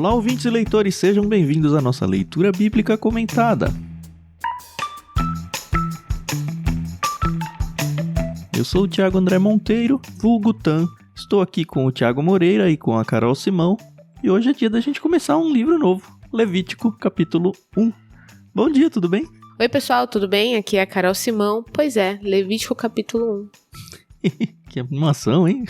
Olá, ouvintes e leitores, sejam bem-vindos à nossa leitura bíblica comentada. Eu sou o Thiago André Monteiro, vulgo Tan. Estou aqui com o Thiago Moreira e com a Carol Simão. E hoje é dia da gente começar um livro novo, Levítico, capítulo 1. Bom dia, tudo bem? Oi, pessoal, tudo bem? Aqui é a Carol Simão. Pois é, Levítico, capítulo 1. Que animação, hein?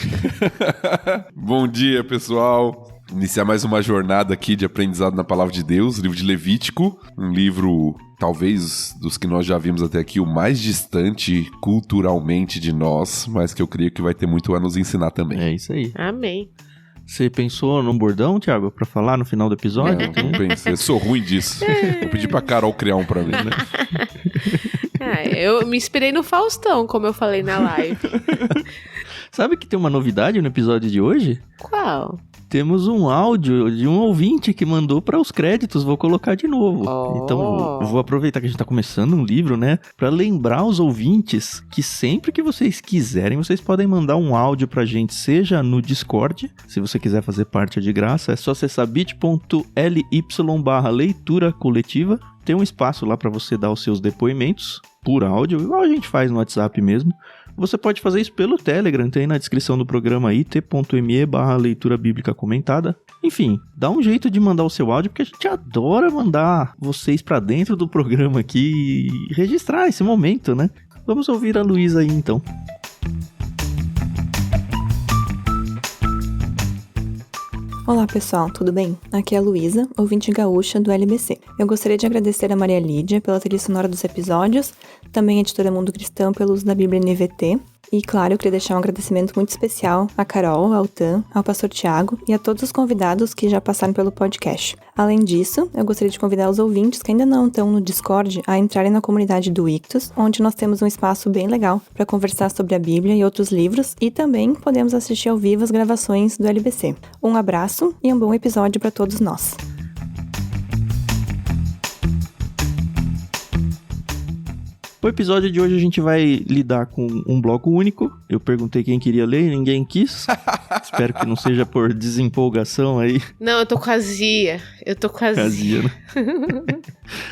Bom dia, pessoal. Iniciar mais uma jornada aqui de aprendizado na Palavra de Deus, livro de Levítico. Um livro, talvez, dos que nós já vimos até aqui, o mais distante culturalmente de nós, mas que eu creio que vai ter muito a nos ensinar também. É isso aí. Amém. Você pensou num bordão, Thiago, pra falar no final do episódio? Não pensei, eu sou ruim disso. Eu pedi pra Carol criar um pra mim, né? Eu me inspirei no Faustão, como eu falei na live. Sabe que tem uma novidade no episódio de hoje? Qual? Temos um áudio de um ouvinte que mandou para os créditos, vou colocar de novo. Então, eu vou aproveitar que a gente tá começando um livro, né? Para lembrar os ouvintes que sempre que vocês quiserem, vocês podem mandar um áudio pra gente, seja no Discord, se você quiser fazer parte de graça, é só acessar bit.ly/leitura coletiva. Tem um espaço lá para você dar os seus depoimentos por áudio, igual a gente faz no WhatsApp mesmo. Você pode fazer isso pelo Telegram, tem na descrição do programa aí, t.me/leitura bíblica comentada. Enfim, dá um jeito de mandar o seu áudio, porque a gente adora mandar vocês pra dentro do programa aqui e registrar esse momento, né? Vamos ouvir a Luísa aí, então. Olá pessoal, tudo bem? Aqui é a Luísa, ouvinte gaúcha do LBC. Eu gostaria de agradecer a Maria Lídia pela trilha sonora dos episódios, também a editora Mundo Cristão pelo uso da Bíblia NVT, e claro, eu queria deixar um agradecimento muito especial à Carol, ao Tan, ao pastor Thiago e a todos os convidados que já passaram pelo podcast. Além disso, eu gostaria de convidar os ouvintes que ainda não estão no Discord a entrarem na comunidade do Ictus, onde nós temos um espaço bem legal para conversar sobre a Bíblia e outros livros, e também podemos assistir ao vivo as gravações do LBC. Um abraço e um bom episódio para todos nós. No episódio de hoje a gente vai lidar com um bloco único. Eu perguntei quem queria ler e ninguém quis. Espero que não seja por desempolgação aí. Não, eu tô com azia. Azia, né?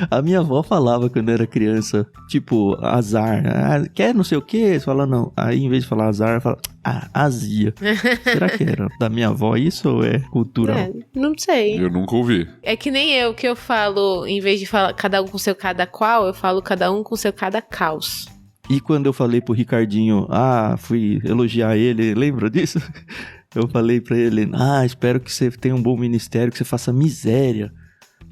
A minha avó falava quando eu era criança, tipo, azar. Quer não sei o quê? Você fala não. Aí em vez de falar azar, ela fala azia. Será que era da minha avó isso ou é cultural? Não sei. Eu nunca ouvi. É que nem eu, que eu falo, em vez de falar cada um com seu cada qual, eu falo cada um com seu cada caos. E quando eu falei pro Ricardinho, fui elogiar ele, lembra disso? Eu falei pra ele, espero que você tenha um bom ministério, que você faça miséria.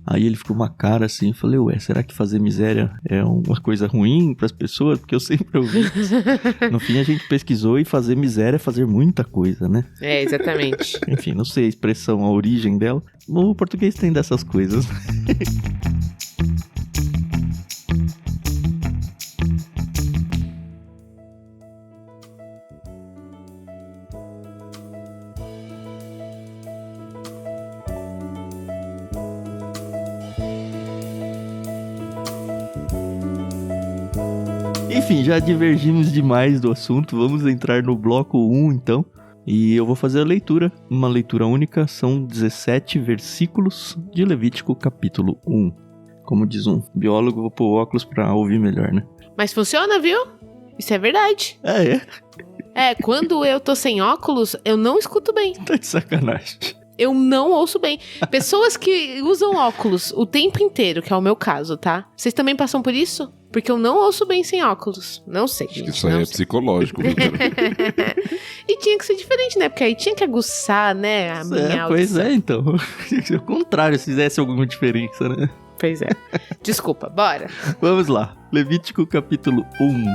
Aí ele ficou uma cara assim, falei, será que fazer miséria é uma coisa ruim pras pessoas? Porque eu sempre ouvi isso. No fim a gente pesquisou e fazer miséria é fazer muita coisa, né? É, exatamente. Enfim, não sei a expressão, a origem dela. O português tem dessas coisas. Enfim, já divergimos demais do assunto, vamos entrar no bloco 1 então, e eu vou fazer a leitura, uma leitura única, são 17 versículos de Levítico capítulo 1. Como diz um biólogo, vou pôr óculos pra ouvir melhor, né? Mas funciona, viu? Isso é verdade. Quando eu tô sem óculos, eu não escuto bem. Tá de sacanagem. Eu não ouço bem. Pessoas que usam óculos o tempo inteiro, que é o meu caso, tá? Vocês também passam por isso? Porque eu não ouço bem sem óculos. Não sei, gente. Isso aí é psicológico, viu? E tinha que ser diferente, né? Porque aí tinha que aguçar, né? A minha audição. Pois é, então. Ao contrário, se fizesse alguma diferença, né? Pois é. Desculpa, bora. Vamos lá. Levítico capítulo 1.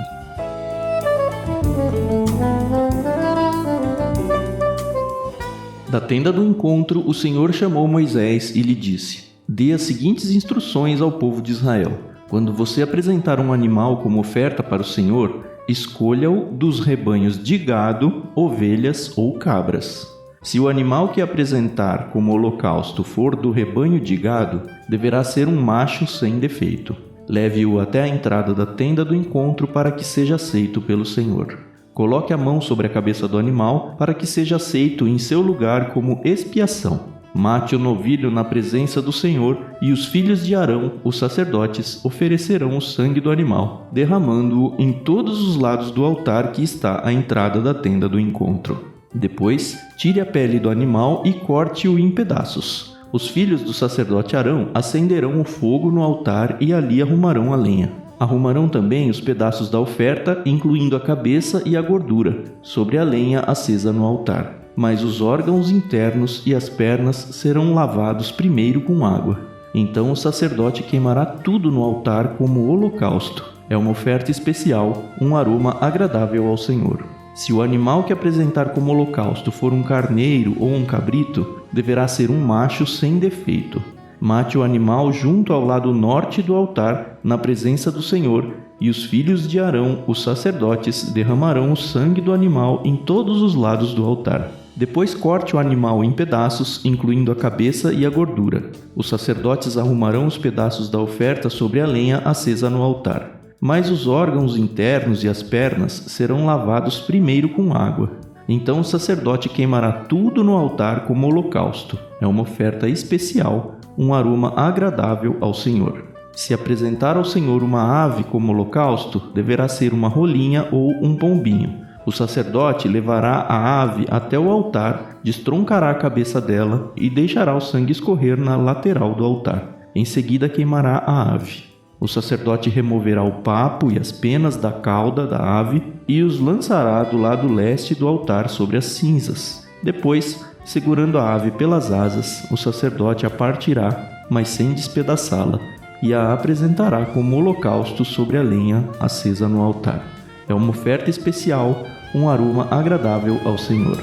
Da tenda do encontro, o Senhor chamou Moisés e lhe disse: Dê as seguintes instruções ao povo de Israel. Quando você apresentar um animal como oferta para o Senhor, escolha-o dos rebanhos de gado, ovelhas ou cabras. Se o animal que apresentar como holocausto for do rebanho de gado, deverá ser um macho sem defeito. Leve-o até a entrada da tenda do encontro para que seja aceito pelo Senhor. Coloque a mão sobre a cabeça do animal para que seja aceito em seu lugar como expiação. Mate o novilho na presença do Senhor, e os filhos de Arão, os sacerdotes, oferecerão o sangue do animal, derramando-o em todos os lados do altar que está à entrada da tenda do encontro. Depois, tire a pele do animal e corte-o em pedaços. Os filhos do sacerdote Arão acenderão o fogo no altar e ali arrumarão a lenha. Arrumarão também os pedaços da oferta, incluindo a cabeça e a gordura, sobre a lenha acesa no altar. Mas os órgãos internos e as pernas serão lavados primeiro com água. Então o sacerdote queimará tudo no altar como holocausto. É uma oferta especial, um aroma agradável ao Senhor. Se o animal que apresentar como holocausto for um carneiro ou um cabrito, deverá ser um macho sem defeito. Mate o animal junto ao lado norte do altar, na presença do Senhor, e os filhos de Arão, os sacerdotes, derramarão o sangue do animal em todos os lados do altar. Depois corte o animal em pedaços, incluindo a cabeça e a gordura. Os sacerdotes arrumarão os pedaços da oferta sobre a lenha acesa no altar. Mas os órgãos internos e as pernas serão lavados primeiro com água. Então o sacerdote queimará tudo no altar como holocausto. É uma oferta especial, um aroma agradável ao Senhor. Se apresentar ao Senhor uma ave como holocausto, deverá ser uma rolinha ou um pombinho. O sacerdote levará a ave até o altar, destroncará a cabeça dela e deixará o sangue escorrer na lateral do altar. Em seguida queimará a ave. O sacerdote removerá o papo e as penas da cauda da ave e os lançará do lado leste do altar sobre as cinzas. Depois, segurando a ave pelas asas, o sacerdote a partirá, mas sem despedaçá-la, e a apresentará como holocausto sobre a lenha acesa no altar. É uma oferta especial, um aroma agradável ao Senhor.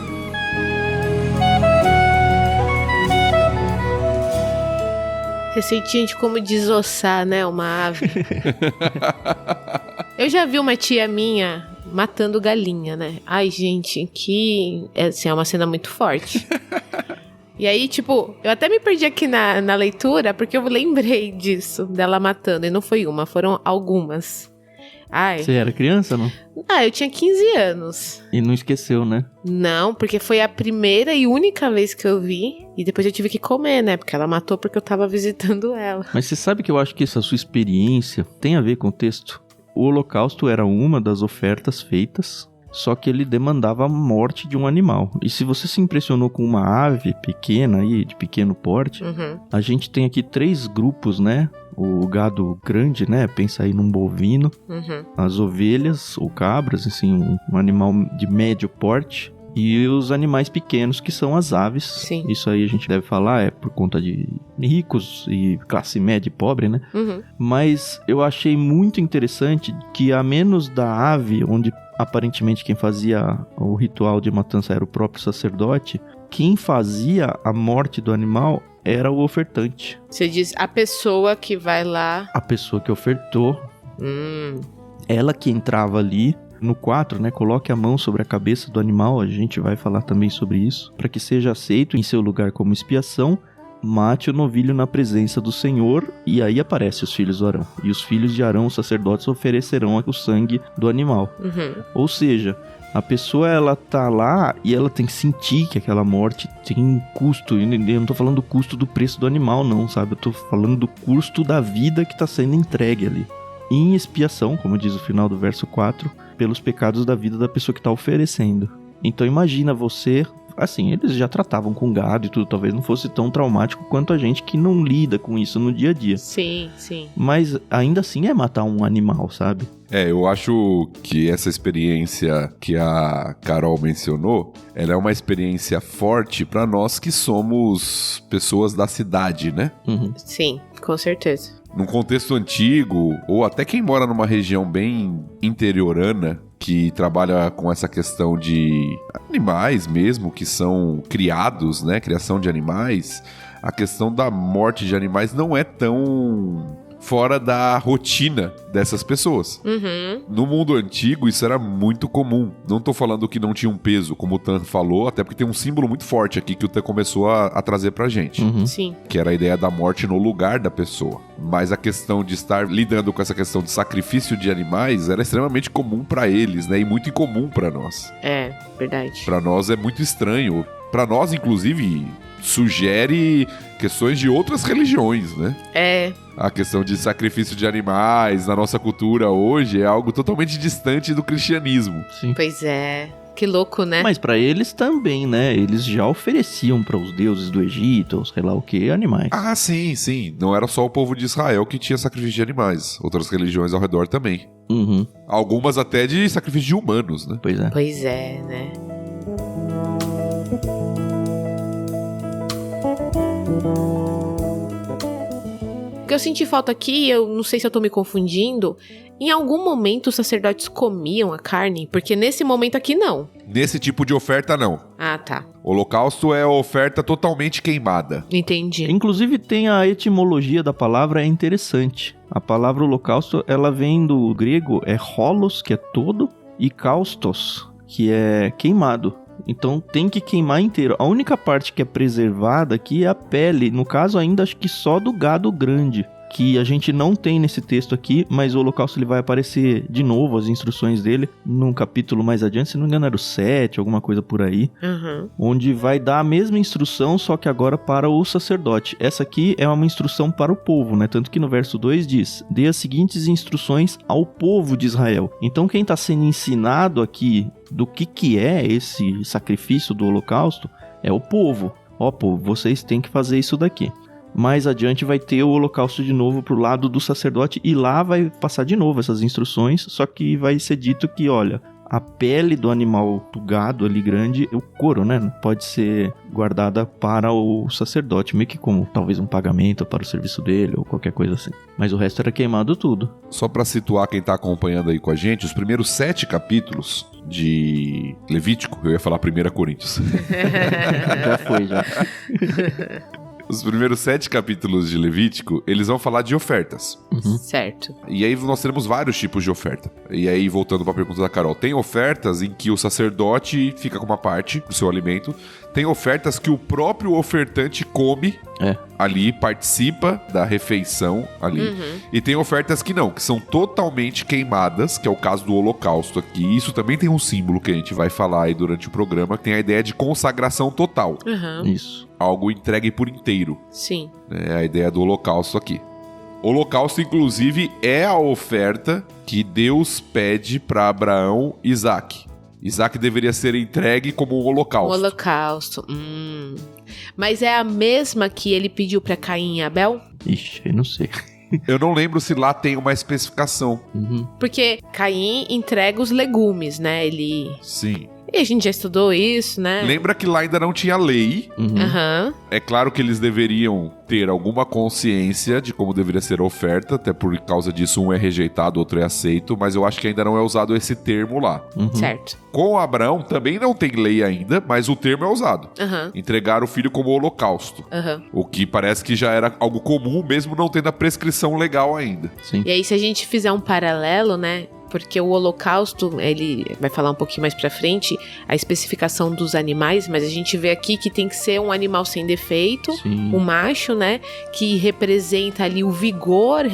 Receitinha de como desossar, né, uma ave. Eu já vi uma tia minha matando galinha, né? Ai, gente, assim, é uma cena muito forte. E aí, tipo, eu até me perdi aqui na leitura, porque eu lembrei disso, dela matando. E não foi uma, foram algumas. Ai. Você era criança, não? Ah, eu tinha 15 anos. E não esqueceu, né? Não, porque foi a primeira e única vez que eu vi. E depois eu tive que comer, né? Porque ela matou porque eu tava visitando ela. Mas você sabe que eu acho que essa sua experiência tem a ver com o texto? O holocausto era uma das ofertas feitas, só que ele demandava a morte de um animal. E se você se impressionou com uma ave pequena aí, de pequeno porte, a gente tem aqui 3 grupos, né? O gado grande, né? Pensa aí num bovino. As ovelhas ou cabras, assim, um animal de médio porte. E os animais pequenos, que são as aves. Sim. Isso aí a gente deve falar, é por conta de ricos e classe média e pobre, né? Mas eu achei muito interessante que, a menos da ave, onde aparentemente quem fazia o ritual de matança era o próprio sacerdote, quem fazia a morte do animal era o ofertante. Você diz a pessoa que vai lá... A pessoa que ofertou. Ela que entrava ali. No 4, né, coloque a mão sobre a cabeça do animal, a gente vai falar também sobre isso, para que seja aceito em seu lugar como expiação, mate o novilho na presença do Senhor, e aí aparece os filhos de Arão. E os filhos de Arão, os sacerdotes, oferecerão o sangue do animal. Ou seja, a pessoa, ela tá lá e ela tem que sentir que aquela morte tem custo. Eu não tô falando do custo do preço do animal, não, sabe? Eu tô falando do custo da vida que tá sendo entregue ali. Em expiação, como diz o final do verso 4, pelos pecados da vida da pessoa que está oferecendo. Então imagina você, assim, eles já tratavam com gado e tudo, talvez não fosse tão traumático quanto a gente que não lida com isso no dia a dia. Sim, sim. Mas ainda assim é matar um animal, sabe? Eu acho que essa experiência que a Carol mencionou, ela é uma experiência forte para nós que somos pessoas da cidade, né? Sim, com certeza. Num contexto antigo, ou até quem mora numa região bem interiorana, que trabalha com essa questão de animais mesmo, que são criados, né? Criação de animais. A questão da morte de animais não é tão fora da rotina dessas pessoas. No mundo antigo, isso era muito comum. Não tô falando que não tinha um peso, como o Tan falou, até porque tem um símbolo muito forte aqui que o Tan começou a trazer pra gente. Sim. Que era a ideia da morte no lugar da pessoa. Mas a questão de estar lidando com essa questão de sacrifício de animais era extremamente comum pra eles, né? E muito incomum pra nós. É, verdade. Pra nós é muito estranho. Pra nós, inclusive, sugere questões de outras religiões, né? É. A questão de sacrifício de animais na nossa cultura hoje é algo totalmente distante do cristianismo. Sim. Pois é. Que louco, né? Mas pra eles também, né? Eles já ofereciam para os deuses do Egito, ou sei lá o que, animais. Ah, sim, sim. Não era só o povo de Israel que tinha sacrifício de animais. Outras religiões ao redor também. Uhum, Algumas até de sacrifício de humanos, né? pois é. Pois é, né? O que eu senti falta aqui, eu não sei se eu tô me confundindo, em algum momento os sacerdotes comiam a carne? Porque nesse momento aqui não. Nesse tipo de oferta, não. Ah, tá. Holocausto é oferta totalmente queimada. Entendi. Inclusive tem a etimologia da palavra, é interessante. A palavra holocausto, ela vem do grego, é holos, que é todo, e kaustos, que é queimado. Então tem que queimar inteiro. A única parte que é preservada aqui é a pele. No caso ainda acho que só do gado grande, que a gente não tem nesse texto aqui, mas o holocausto ele vai aparecer de novo, as instruções dele, num capítulo mais adiante, se não me engano era o 7, alguma coisa por aí, onde vai dar a mesma instrução, só que agora para o sacerdote. Essa aqui é uma instrução para o povo, né? Tanto que no verso 2 diz, dê as seguintes instruções ao povo de Israel. Então quem está sendo ensinado aqui do que é esse sacrifício do holocausto é o povo. Ó, povo, vocês têm que fazer isso daqui. Mais adiante vai ter o holocausto de novo pro lado do sacerdote e lá vai passar de novo essas instruções, só que vai ser dito que, olha, a pele do animal, do gado ali grande, o couro, né, pode ser guardada para o sacerdote, meio que como talvez um pagamento para o serviço dele ou qualquer coisa assim. Mas o resto era queimado tudo. Só pra situar quem tá acompanhando aí com a gente, os primeiros 7 capítulos de Levítico, eu ia falar 1 Coríntios. Já foi, já. Os primeiros 7 capítulos de Levítico, eles vão falar de ofertas. Certo. E aí nós teremos vários tipos de oferta. E aí, voltando para a pergunta da Carol, tem ofertas em que o sacerdote fica com uma parte do seu alimento. Tem ofertas que o próprio ofertante come ali, participa da refeição ali. E tem ofertas que não, que são totalmente queimadas, que é o caso do holocausto aqui. Isso também tem um símbolo que a gente vai falar aí durante o programa, que tem a ideia de consagração total. Isso. Algo entregue por inteiro. Sim. É a ideia do holocausto aqui. Holocausto, inclusive, é a oferta que Deus pede para Abraão e Isaac. Isaac deveria ser entregue como um holocausto. Um holocausto. Mas é a mesma que ele pediu para Caim e Abel? Ixi, eu não sei. Eu não lembro se lá tem uma especificação. Porque Caim entrega os legumes, né? Ele... Sim. E a gente já estudou isso, né? Lembra que lá ainda não tinha lei. É claro que eles deveriam ter alguma consciência de como deveria ser a oferta, até por causa disso um é rejeitado, outro é aceito, mas eu acho que ainda não é usado esse termo lá. Certo. Com Abraão também não tem lei ainda, mas o termo é usado. Entregar o filho como holocausto. O que parece que já era algo comum, mesmo não tendo a prescrição legal ainda. Sim. E aí, se a gente fizer um paralelo, né? Porque o holocausto, ele vai falar um pouquinho mais pra frente, a especificação dos animais, mas a gente vê aqui que tem que ser um animal sem defeito, um macho, né? Que representa ali o vigor,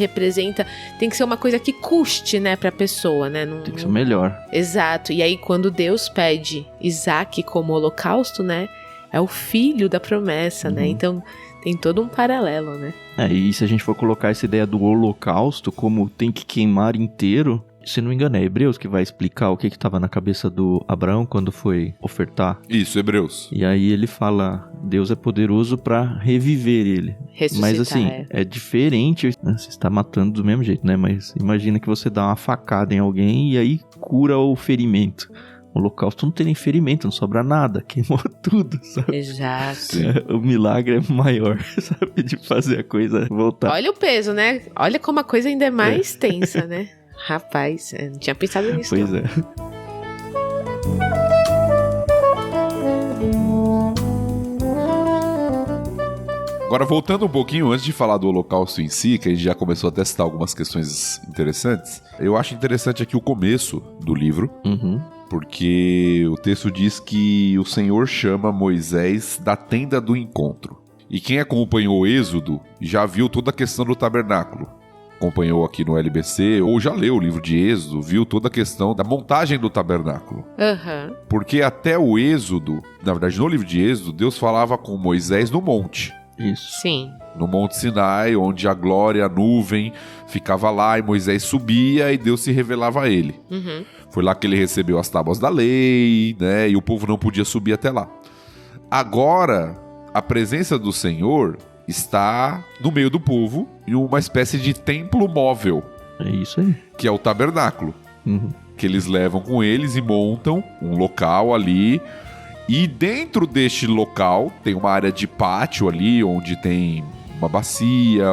tem que ser uma coisa que custe, né, pra pessoa, né? Tem que ser o melhor. Exato. E aí, quando Deus pede Isaac como holocausto, né? É o filho da promessa, né? Então, tem todo um paralelo, né? E se a gente for colocar essa ideia do holocausto como tem que queimar inteiro, se não me engano, é Hebreus que vai explicar o que estava na cabeça do Abraão quando foi ofertar. Isso, Hebreus. E aí ele fala, Deus é poderoso para reviver ele. Ressuscitar, mas assim, é diferente, né? Você está matando do mesmo jeito, né? Mas imagina que você dá uma facada em alguém e aí cura o ferimento. O holocausto não tem nem ferimento, não sobra nada, queimou tudo, sabe? Exato. O milagre é maior, sabe? De fazer a coisa voltar. Olha o peso, né? Olha como a coisa ainda é mais tensa, né? Rapaz, eu não tinha pensado nisso. Pois não. é. Agora, voltando um pouquinho, antes de falar do holocausto em si, que a gente já começou a testar algumas questões interessantes, eu acho interessante aqui o começo do livro, porque o texto diz que o Senhor chama Moisés da tenda do encontro. E quem acompanhou o Êxodo já viu toda a questão do tabernáculo, acompanhou aqui no LBC, ou já leu o livro de Êxodo, viu toda a questão da montagem do tabernáculo. Porque até o Êxodo, na verdade no livro de Êxodo, Deus falava com Moisés no monte. Isso. Sim. No Monte Sinai, onde a glória, a nuvem, ficava lá e Moisés subia e Deus se revelava a ele. Foi lá que ele recebeu as tábuas da lei, né? E o povo não podia subir até lá. Agora, a presença do Senhor está no meio do povo em uma espécie de templo móvel. É isso aí. Que é o tabernáculo. Que eles levam com eles e montam um local ali. E dentro deste local tem uma área de pátio ali, onde tem uma bacia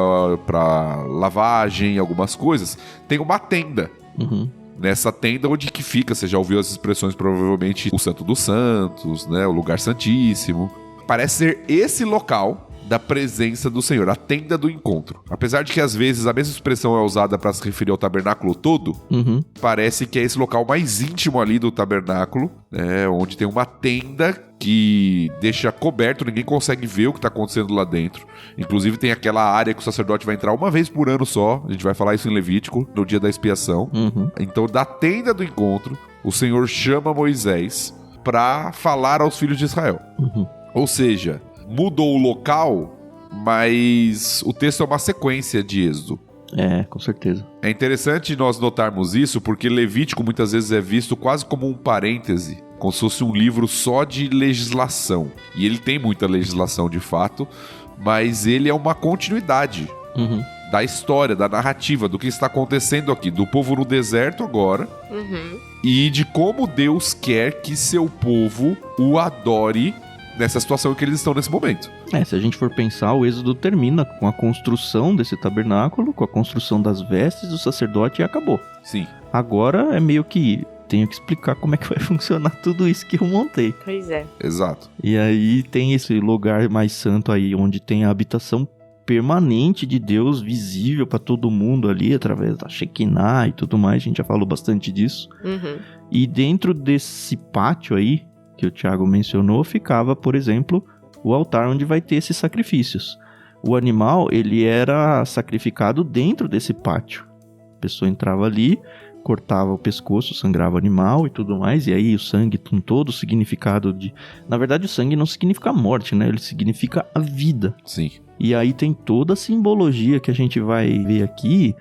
para lavagem, algumas coisas. Tem uma tenda. Nessa tenda onde que fica, você já ouviu as expressões, provavelmente, o Santo dos Santos, né? O lugar santíssimo. Parece ser esse local da presença do Senhor, a tenda do encontro. Apesar de que às vezes a mesma expressão é usada para se referir ao tabernáculo todo, parece que é esse local mais íntimo ali do tabernáculo, né, onde tem uma tenda que deixa coberto, ninguém consegue ver o que está acontecendo lá dentro. Inclusive tem aquela área que o sacerdote vai entrar uma vez por ano só, a gente vai falar isso em Levítico, no dia da expiação. Então, da tenda do encontro, o Senhor chama Moisés para falar aos filhos de Israel. Ou seja, mudou o local, mas o texto é uma sequência de Êxodo. É, com certeza. É interessante nós notarmos isso, porque Levítico muitas vezes é visto quase como um parêntese, como se fosse um livro só de legislação. E ele tem muita legislação de fato, mas ele é uma continuidade da história, da narrativa, do que está acontecendo aqui, do povo no deserto agora, e de como Deus quer que seu povo o adore nessa situação que eles estão nesse momento. Se a gente for pensar, o Êxodo termina com a construção desse tabernáculo, com a construção das vestes do sacerdote e acabou. Sim. Agora é meio que tenho que explicar como é que vai funcionar tudo isso que eu montei. Pois é. Exato. E aí tem esse lugar mais santo aí, onde tem a habitação permanente de Deus, visível para todo mundo ali, através da Shekinah e tudo mais, a gente já falou bastante disso. E dentro desse pátio aí, que o Thiago mencionou, ficava, por exemplo, o altar onde vai ter esses sacrifícios. O animal, ele era sacrificado dentro desse pátio. A pessoa entrava ali, cortava o pescoço, sangrava o animal e tudo mais, e aí o sangue com todo o significado de... Na verdade, o sangue não significa a morte, né? Ele significa a vida. Sim. E aí tem toda a simbologia que a gente vai ver aqui,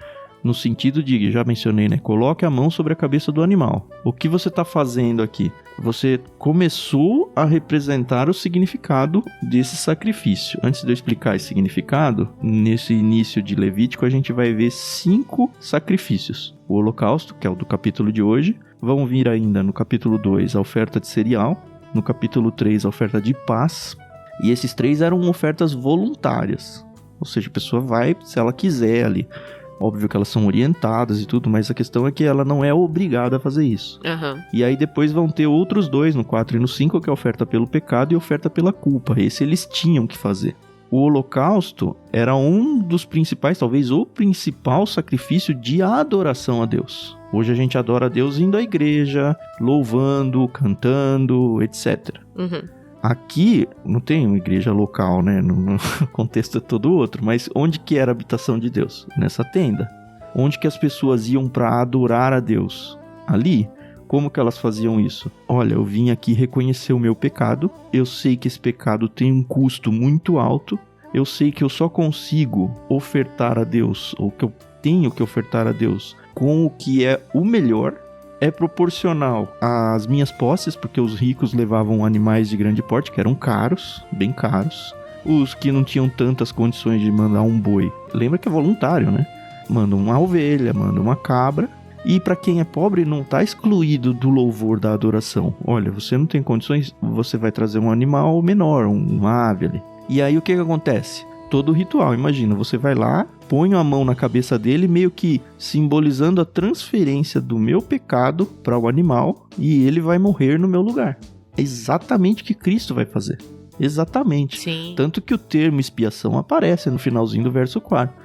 no sentido de, já mencionei, né? Coloque a mão sobre a cabeça do animal. O que você está fazendo aqui? Você começou a representar o significado desse sacrifício. Antes de eu explicar esse significado, nesse início de Levítico, a gente vai ver 5 sacrifícios. O holocausto, que é o do capítulo de hoje. Vão vir ainda no capítulo 2 a oferta de cereal. No capítulo 3 a oferta de paz. E esses 3 eram ofertas voluntárias. Ou seja, a pessoa vai, se ela quiser ali. Óbvio que elas são orientadas e tudo, mas a questão é que ela não é obrigada a fazer isso. E aí depois vão ter outros 2, no 4 e no 5, que é oferta pelo pecado e oferta pela culpa. Esse eles tinham que fazer. O holocausto era um dos principais, talvez o principal sacrifício de adoração a Deus. Hoje a gente adora a Deus indo à igreja, louvando, cantando, etc. Aqui não tem uma igreja local, né? No contexto é todo outro. Mas onde que era a habitação de Deus? Nessa tenda. Onde que as pessoas iam para adorar a Deus? Ali. Como que elas faziam isso? Olha, eu vim aqui reconhecer o meu pecado. Eu sei que esse pecado tem um custo muito alto. Eu sei que eu só consigo ofertar a Deus, ou que eu tenho que ofertar a Deus, com o que é o melhor. É proporcional às minhas posses, porque os ricos levavam animais de grande porte, que eram caros, bem caros. Os que não tinham tantas condições de mandar um boi, lembra que é voluntário, né? Manda uma ovelha, manda uma cabra. E para quem é pobre, não está excluído do louvor da adoração. Olha, você não tem condições, você vai trazer um animal menor, uma ave ali. E aí o que acontece? Todo o ritual, imagina, você vai lá, põe a mão na cabeça dele, meio que simbolizando a transferência do meu pecado para o animal, e ele vai morrer no meu lugar. É exatamente o que Cristo vai fazer. Exatamente. Sim. Tanto que o termo expiação aparece no finalzinho do verso 4.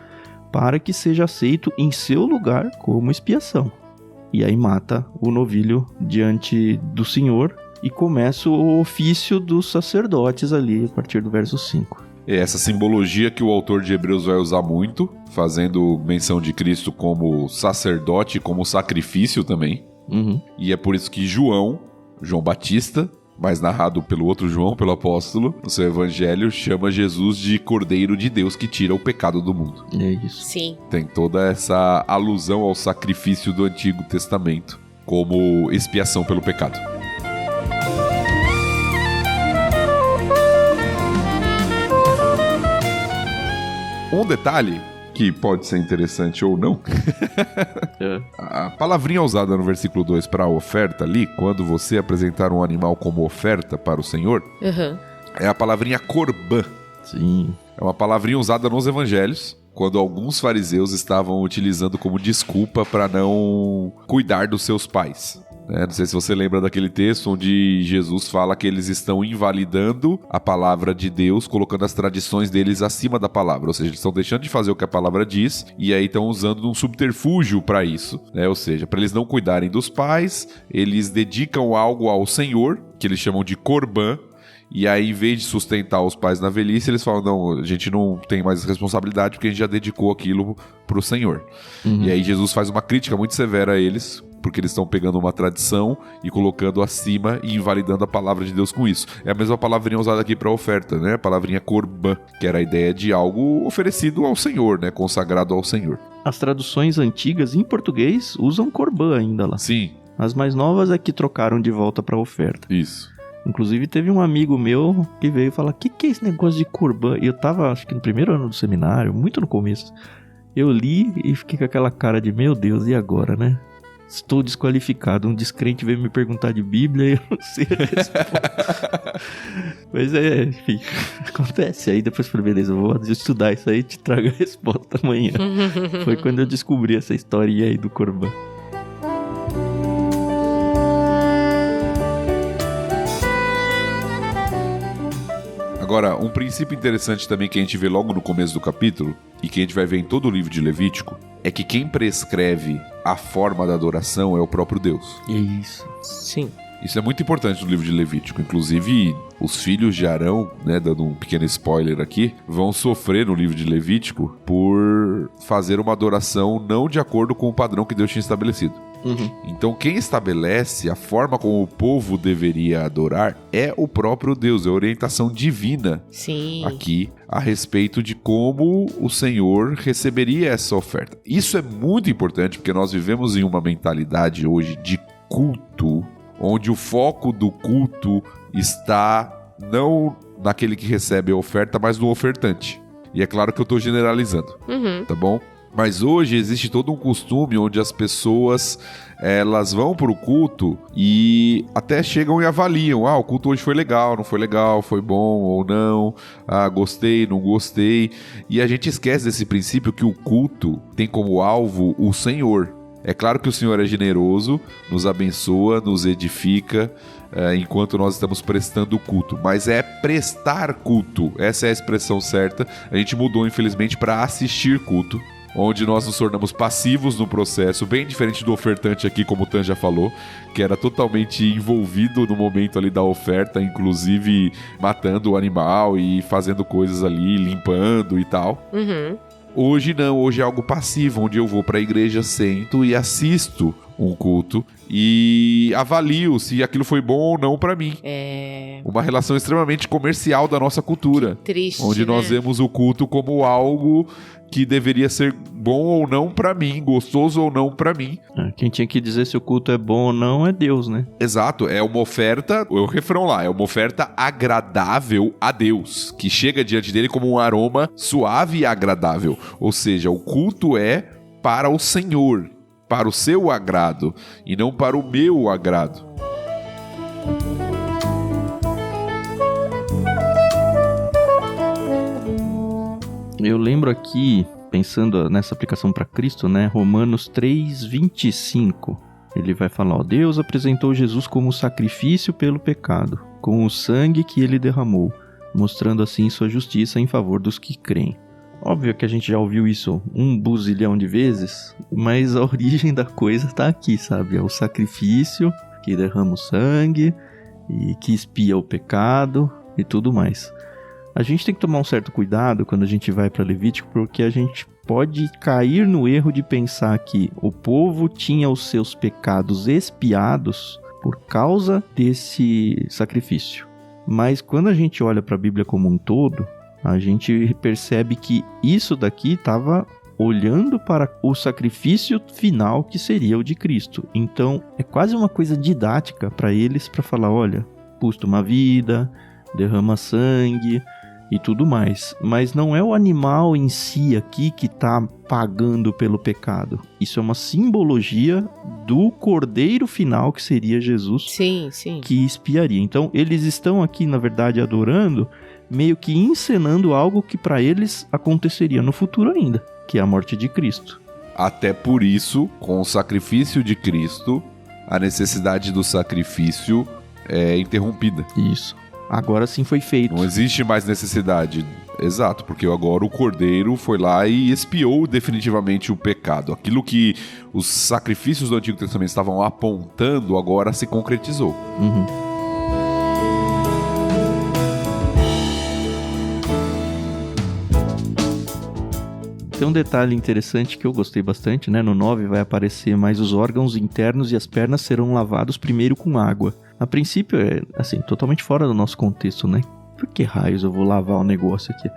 Para que seja aceito em seu lugar como expiação. E aí mata o novilho diante do Senhor e começa o ofício dos sacerdotes ali, a partir do verso 5. É essa simbologia que o autor de Hebreus vai usar muito, fazendo menção de Cristo como sacerdote, como sacrifício também. Uhum. E é por isso que João Batista, mas narrado pelo outro João, pelo apóstolo, no seu evangelho, chama Jesus de Cordeiro de Deus que tira o pecado do mundo. É isso. Sim. Tem toda essa alusão ao sacrifício do Antigo Testamento como expiação pelo pecado. Um detalhe que pode ser interessante ou não. A palavrinha usada no versículo 2 para a oferta ali, quando você apresentar um animal como oferta para o Senhor, é a palavrinha corbã. Sim. É uma palavrinha usada nos evangelhos, quando alguns fariseus estavam utilizando como desculpa para não cuidar dos seus pais. Não sei se você lembra daquele texto onde Jesus fala que eles estão invalidando a palavra de Deus, colocando as tradições deles acima da palavra. Ou seja, eles estão deixando de fazer o que a palavra diz e aí estão usando um subterfúgio para isso. Ou seja, para eles não cuidarem dos pais, eles dedicam algo ao Senhor, que eles chamam de corbã. E aí, em vez de sustentar os pais na velhice, eles falam, não, a gente não tem mais responsabilidade porque a gente já dedicou aquilo pro Senhor. E aí Jesus faz uma crítica muito severa a eles, porque eles estão pegando uma tradição e colocando acima e invalidando a palavra de Deus com isso. É a mesma palavrinha usada aqui para oferta, né? A palavrinha corbã, que era a ideia de algo oferecido ao Senhor, né? Consagrado ao Senhor. As traduções antigas em português usam corbã ainda lá. Sim. As mais novas é que trocaram de volta para oferta. Isso. Inclusive teve um amigo meu que veio falar, que é esse negócio de corbã? E eu tava, acho que no primeiro ano do seminário, muito no começo. Eu li e fiquei com aquela cara de, meu Deus, e agora, né? Estou desqualificado. Um descrente veio me perguntar de Bíblia e eu não sei a resposta. Mas enfim, acontece. Aí depois eu falei, beleza, eu vou estudar isso aí e te trago a resposta amanhã. Foi quando eu descobri essa historinha aí do corbã. Agora, um princípio interessante também que a gente vê logo no começo do capítulo, e que a gente vai ver em todo o livro de Levítico, é que quem prescreve a forma da adoração é o próprio Deus. Isso. Sim. Isso é muito importante no livro de Levítico. Inclusive, os filhos de Arão, né, dando um pequeno spoiler aqui, vão sofrer no livro de Levítico por fazer uma adoração não de acordo com o padrão que Deus tinha estabelecido. Então quem estabelece a forma como o povo deveria adorar é o próprio Deus, é a orientação divina. Sim. Aqui a respeito de como o Senhor receberia essa oferta. Isso é muito importante porque nós vivemos em uma mentalidade hoje de culto, onde o foco do culto está não naquele que recebe a oferta, mas no ofertante. E é claro que eu estou generalizando, tá bom? Mas hoje existe todo um costume onde as pessoas, elas vão para o culto e até chegam e avaliam. O culto hoje foi legal, não foi legal, foi bom ou não, gostei, não gostei. E a gente esquece desse princípio que o culto tem como alvo o Senhor. É claro que o Senhor é generoso, nos abençoa, nos edifica, enquanto nós estamos prestando culto. Mas é prestar culto, essa é a expressão certa. A gente mudou, infelizmente, para assistir culto, onde nós nos tornamos passivos no processo, bem diferente do ofertante aqui, como o Tan já falou, que era totalmente envolvido no momento ali da oferta, inclusive matando o animal e fazendo coisas ali, limpando e tal. Hoje não, hoje é algo passivo, onde eu vou para a igreja, sento e assisto um culto e avalio se aquilo foi bom ou não para mim. É uma relação extremamente comercial da nossa cultura. Que triste, onde nós vemos o culto como algo que deveria ser bom ou não pra mim, gostoso ou não pra mim. Quem tinha que dizer se o culto é bom ou não é Deus, né? Exato, é uma oferta, o refrão lá, é uma oferta agradável a Deus, que chega diante dele como um aroma suave e agradável. Ou seja, o culto é para o Senhor, para o seu agrado, e não para o meu agrado. Eu lembro aqui, pensando nessa aplicação para Cristo, né? Romanos 3:25. Ele vai falar, Deus apresentou Jesus como sacrifício pelo pecado, com o sangue que ele derramou, mostrando assim sua justiça em favor dos que creem. Óbvio que a gente já ouviu isso 1 buzilhão de vezes, mas a origem da coisa tá aqui, sabe? É o sacrifício que derrama o sangue e que expia o pecado e tudo mais. A gente tem que tomar um certo cuidado quando a gente vai para Levítico, porque a gente pode cair no erro de pensar que o povo tinha os seus pecados expiados por causa desse sacrifício. Mas quando a gente olha para a Bíblia como um todo, a gente percebe que isso daqui estava olhando para o sacrifício final que seria o de Cristo. Então, é quase uma coisa didática para eles, para falar, olha, custa uma vida, derrama sangue e tudo mais. Mas não é o animal em si aqui que está pagando pelo pecado. Isso é uma simbologia do cordeiro final, que seria Jesus, Sim, sim. que expiaria. Então, eles estão aqui, na verdade, adorando, meio que encenando algo que para eles aconteceria no futuro ainda, que é a morte de Cristo. Até por isso, com o sacrifício de Cristo, a necessidade do sacrifício é interrompida. Isso. Agora sim foi feito. Não existe mais necessidade. Exato, porque agora o Cordeiro foi lá e expiou definitivamente o pecado. Aquilo que os sacrifícios do Antigo Testamento estavam apontando, agora se concretizou. Uhum. Tem um detalhe interessante que eu gostei bastante, né? No 9 vai aparecer, mas os órgãos internos e as pernas serão lavados primeiro com água. A princípio é, assim, totalmente fora do nosso contexto, né? Por que raios eu vou lavar o negócio aqui?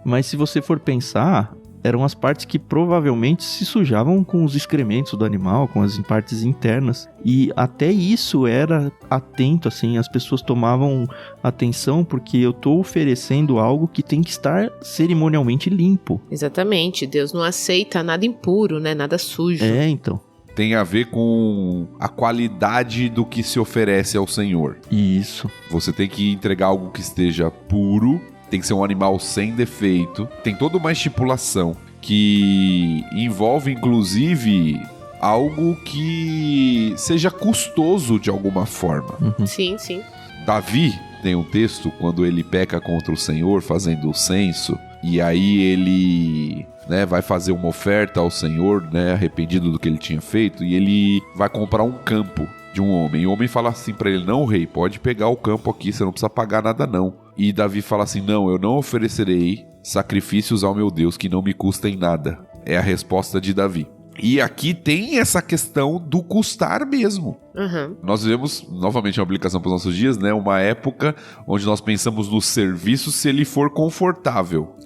Mas se você for pensar, eram as partes que provavelmente se sujavam com os excrementos do animal, com as partes internas. E até isso era atento, assim, as pessoas tomavam atenção porque eu estou oferecendo algo que tem que estar cerimonialmente limpo. Exatamente, Deus não aceita nada impuro, né? Nada sujo. É, então. Tem a ver com a qualidade do que se oferece ao Senhor. Isso. Você tem que entregar algo que esteja puro, tem que ser um animal sem defeito. Tem toda uma estipulação que envolve, inclusive, algo que seja custoso de alguma forma. Uhum. Sim, sim. Davi tem um texto quando ele peca contra o Senhor fazendo o censo, e aí ele, né, vai fazer uma oferta ao Senhor, né, arrependido do que ele tinha feito, e ele vai comprar um campo de um homem. E o homem fala assim pra ele: não, rei, pode pegar o campo aqui, você não precisa pagar nada não. E Davi fala assim: não, eu não oferecerei sacrifícios ao meu Deus que não me custem nada. É a resposta de Davi. E aqui tem essa questão do custar mesmo. Uhum. Nós vivemos, novamente uma aplicação para os nossos dias, né? Uma época onde nós pensamos no serviço se ele for confortável.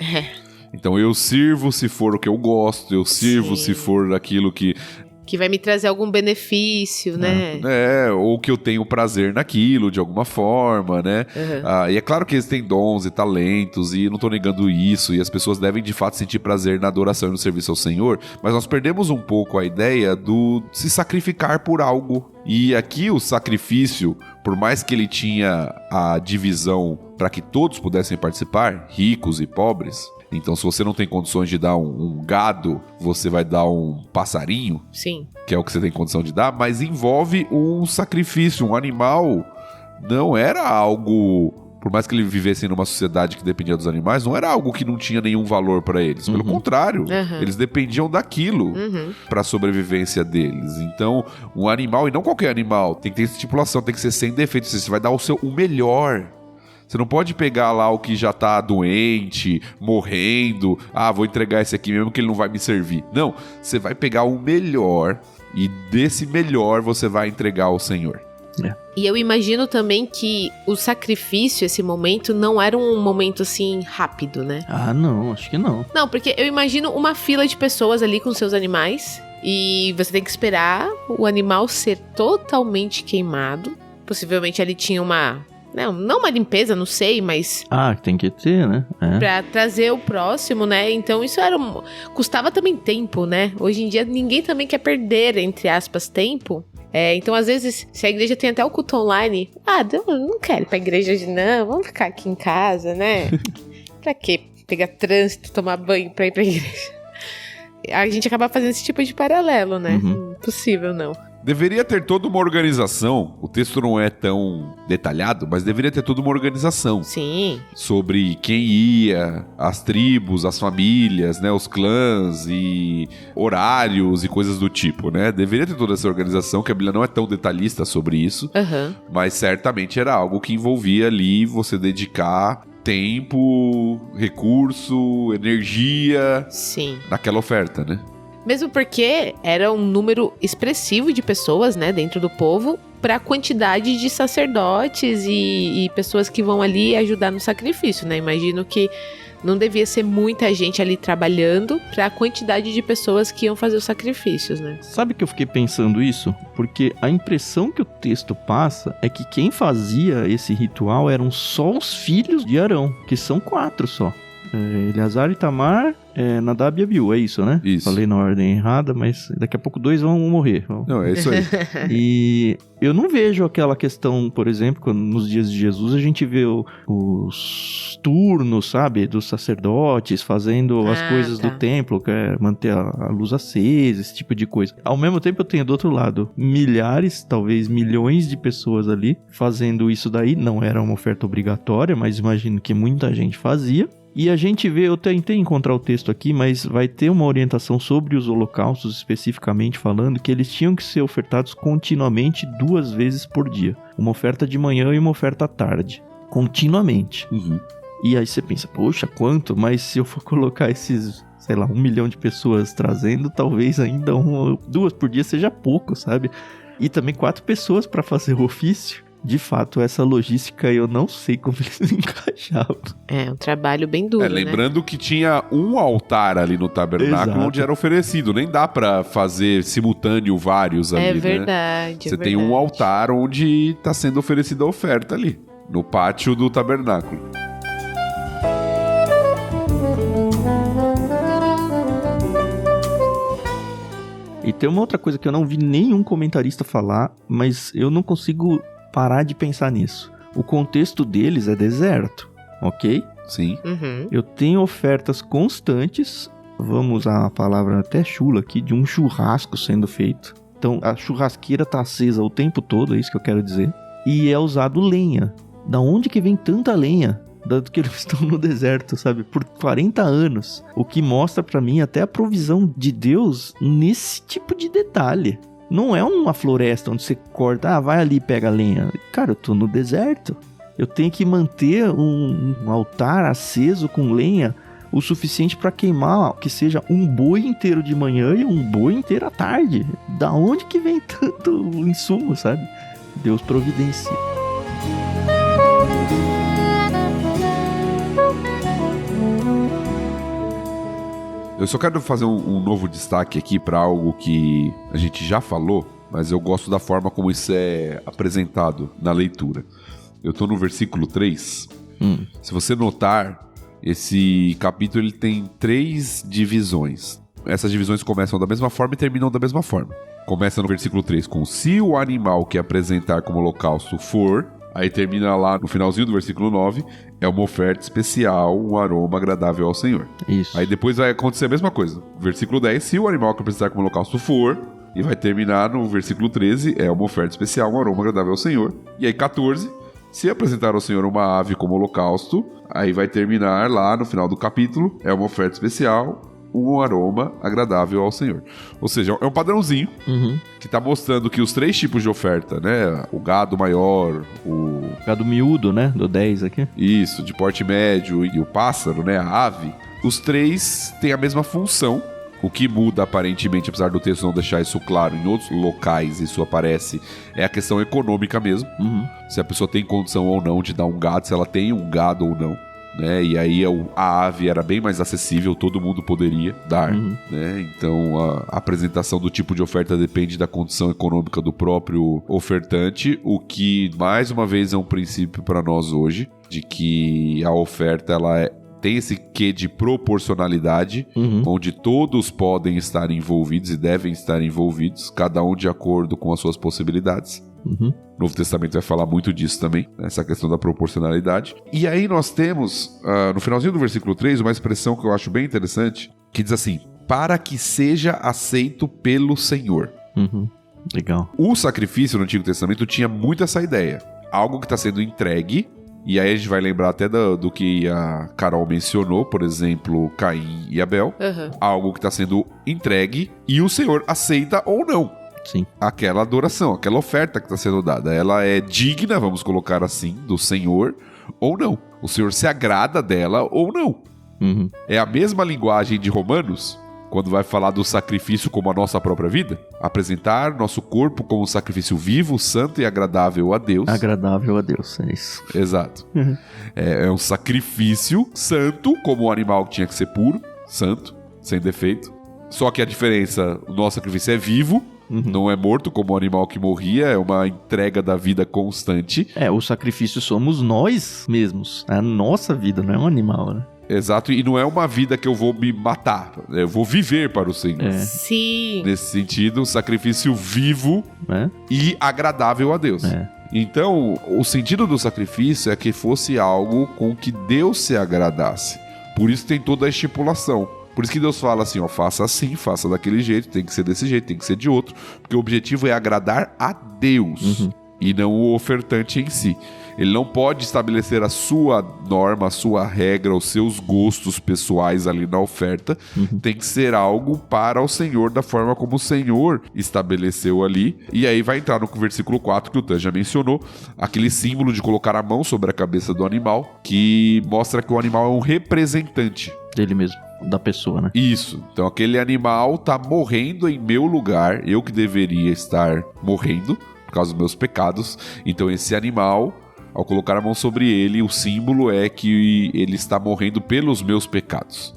Então eu sirvo se for o que eu gosto, eu sirvo Sim. se for aquilo que vai me trazer algum benefício, né? ou que eu tenho prazer naquilo de alguma forma, né? Uhum. E é claro que eles têm dons e talentos, e não tô negando isso, e as pessoas devem de fato sentir prazer na adoração e no serviço ao Senhor, mas nós perdemos um pouco a ideia do se sacrificar por algo. E aqui o sacrifício, por mais que ele tinha a divisão para que todos pudessem participar, ricos e pobres. Então, se você não tem condições de dar um gado, você vai dar um passarinho, Sim. que é o que você tem condição de dar, mas envolve um sacrifício. Um animal não era algo, por mais que ele vivesse numa sociedade que dependia dos animais, não era algo que não tinha nenhum valor para eles. Pelo contrário, eles dependiam daquilo para a sobrevivência deles. Então, um animal, e não qualquer animal, tem que ter estipulação, tem que ser sem defeito. Você vai dar o melhor. Você não pode pegar lá o que já tá doente, morrendo. Ah, vou entregar esse aqui mesmo que ele não vai me servir. Não, você vai pegar o melhor e desse melhor você vai entregar ao Senhor. E eu imagino também que o sacrifício, esse momento, não era um momento assim rápido, né? Ah, não, acho que não. Não, porque eu imagino uma fila de pessoas ali com seus animais e você tem que esperar o animal ser totalmente queimado. Possivelmente ali tinha uma... Não uma limpeza, não sei, mas... Ah, tem que ter, né? Pra trazer o próximo, né? Então isso custava também tempo, né? Hoje em dia ninguém também quer perder, entre aspas, tempo. Então às vezes, se a igreja tem até o culto online... eu não quero ir pra igreja hoje não, vamos ficar aqui em casa, né? Pra quê? Pegar trânsito, tomar banho pra ir pra igreja? A gente acaba fazendo esse tipo de paralelo, né? Impossível, não. Deveria ter toda uma organização, o texto não é tão detalhado, mas deveria ter toda uma organização. Sim. Sobre quem ia, as tribos, as famílias, né, os clãs e horários e coisas do tipo, né? Deveria ter toda essa organização, que a Bíblia não é tão detalhista sobre isso, mas certamente era algo que envolvia ali você dedicar tempo, recurso, energia Sim. naquela oferta, né? Mesmo porque era um número expressivo de pessoas, né, dentro do povo, para a quantidade de sacerdotes e pessoas que vão ali ajudar no sacrifício, né? Imagino que não devia ser muita gente ali trabalhando para a quantidade de pessoas que iam fazer os sacrifícios, né? Sabe que eu fiquei pensando isso? Porque a impressão que o texto passa é que quem fazia esse ritual eram só os filhos de Arão, que são 4 só. Eleazar, Itamar, Nadab e Abiú, é isso, né? Isso. Falei na ordem errada, mas daqui a pouco 2 vão morrer. Não, é isso aí. E eu não vejo aquela questão, por exemplo, quando nos dias de Jesus a gente vê os turnos, sabe, dos sacerdotes fazendo as coisas tá. do templo, que é manter a luz acesa, esse tipo de coisa. Ao mesmo tempo eu tenho do outro lado milhares, talvez milhões de pessoas ali fazendo isso daí. Não era uma oferta obrigatória, mas imagino que muita gente fazia. E a gente vê, eu tentei encontrar o texto aqui, mas vai ter uma orientação sobre os holocaustos, especificamente falando que eles tinham que ser ofertados continuamente 2 vezes por dia. Uma oferta de manhã e uma oferta à tarde. Continuamente. Uhum. E aí você pensa, poxa, quanto? Mas se eu for colocar esses, sei lá, 1 milhão de pessoas trazendo, talvez ainda 2 por dia seja pouco, sabe? E também 4 pessoas para fazer o ofício. De fato, essa logística eu não sei como eles encaixavam. É um trabalho bem duro, né? Lembrando que tinha um altar ali no tabernáculo. Exato. Onde era oferecido. Nem dá pra fazer simultâneo vários ali, É né? verdade, Você tem um altar onde tá sendo oferecida a oferta ali. No pátio do tabernáculo. E tem uma outra coisa que eu não vi nenhum comentarista falar, mas eu não consigo parar de pensar nisso. O contexto deles é deserto, ok? Sim. Uhum. Eu tenho ofertas constantes, vamos usar a palavra até chula aqui, de um churrasco sendo feito. Então a churrasqueira tá acesa o tempo todo, é isso que eu quero dizer. E é usado lenha. Da onde que vem tanta lenha? Dado que eles estão no deserto, sabe? Por 40 anos. O que mostra pra mim até a provisão de Deus nesse tipo de detalhe. Não é uma floresta onde você corta, vai ali e pega a lenha. Cara, eu tô no deserto. Eu tenho que manter um altar aceso com lenha o suficiente para queimar que seja um boi inteiro de manhã e um boi inteiro à tarde. Da onde que vem tanto insumo, sabe? Deus providencia. Eu só quero fazer um novo destaque aqui para algo que a gente já falou, mas eu gosto da forma como isso é apresentado na leitura. Eu tô no versículo 3. Se você notar, esse capítulo ele tem 3 divisões. Essas divisões começam da mesma forma e terminam da mesma forma. Começa no versículo 3 com se o animal que apresentar como holocausto for... Aí termina lá no finalzinho do versículo 9, é uma oferta especial, um aroma agradável ao Senhor. Isso. Aí depois vai acontecer a mesma coisa. Versículo 10, se o animal que apresentar como holocausto for, e vai terminar no versículo 13, é uma oferta especial, um aroma agradável ao Senhor. E aí 14, se apresentar ao Senhor uma ave como holocausto, aí vai terminar lá no final do capítulo, é uma oferta especial, um aroma agradável ao Senhor. Ou seja, é um padrãozinho que tá mostrando que os 3 tipos de oferta, né? O gado maior, o gado miúdo, né? Do 10 aqui. Isso, de porte médio e o pássaro, né? A ave. Os 3 têm a mesma função. O que muda, aparentemente, apesar do texto não deixar isso claro, em outros locais isso aparece, é a questão econômica mesmo. Se a pessoa tem condição ou não de dar um gado, se ela tem um gado ou não. Né? E aí a ave era bem mais acessível, todo mundo poderia dar, né? Então a apresentação do tipo de oferta depende da condição econômica do próprio ofertante, o que mais uma vez é um princípio para nós hoje, de que a oferta ela tem esse quê de proporcionalidade, onde todos podem estar envolvidos e devem estar envolvidos, cada um de acordo com as suas possibilidades. O Novo Testamento vai falar muito disso também, essa questão da proporcionalidade. E aí nós temos, no finalzinho do versículo 3, uma expressão que eu acho bem interessante, que diz assim, para que seja aceito pelo Senhor. Legal. O sacrifício no Antigo Testamento tinha muito essa ideia. Algo que está sendo entregue, e aí a gente vai lembrar até do que a Carol mencionou, por exemplo, Caim e Abel. Algo que está sendo entregue e o Senhor aceita ou não. Sim. Aquela adoração, aquela oferta que está sendo dada. Ela é digna, vamos colocar assim, do Senhor ou não. O Senhor se agrada dela ou não. Uhum. É a mesma linguagem de Romanos, quando vai falar do sacrifício como a nossa própria vida. Apresentar nosso corpo como um sacrifício vivo, santo e agradável a Deus. Agradável a Deus, é isso. Exato. Uhum. É um sacrifício santo, como o animal que tinha que ser puro, santo, sem defeito. Só que a diferença, o nosso sacrifício é vivo, não é morto como o animal que morria, é uma entrega da vida constante. O sacrifício somos nós mesmos. É a nossa vida, não é um animal, né? Exato, e não é uma vida que eu vou me matar, eu vou viver para o Senhor. Sim. Nesse sentido, um sacrifício vivo e agradável a Deus. Então, o sentido do sacrifício é que fosse algo com que Deus se agradasse. Por isso tem toda a estipulação. Por isso que Deus fala assim, ó, faça assim, faça daquele jeito, tem que ser desse jeito, tem que ser de outro. Porque o objetivo é agradar a Deus e não o ofertante em si. Ele não pode estabelecer a sua norma, a sua regra, os seus gostos pessoais ali na oferta. Tem que ser algo para o Senhor, da forma como o Senhor estabeleceu ali. E aí vai entrar no versículo 4, que o Tan já mencionou, aquele símbolo de colocar a mão sobre a cabeça do animal, que mostra que o animal é um representante dele mesmo, da pessoa, né? Isso. Então aquele animal tá morrendo em meu lugar, eu que deveria estar morrendo por causa dos meus pecados. Então esse animal, ao colocar a mão sobre ele, o símbolo é que ele está morrendo pelos meus pecados.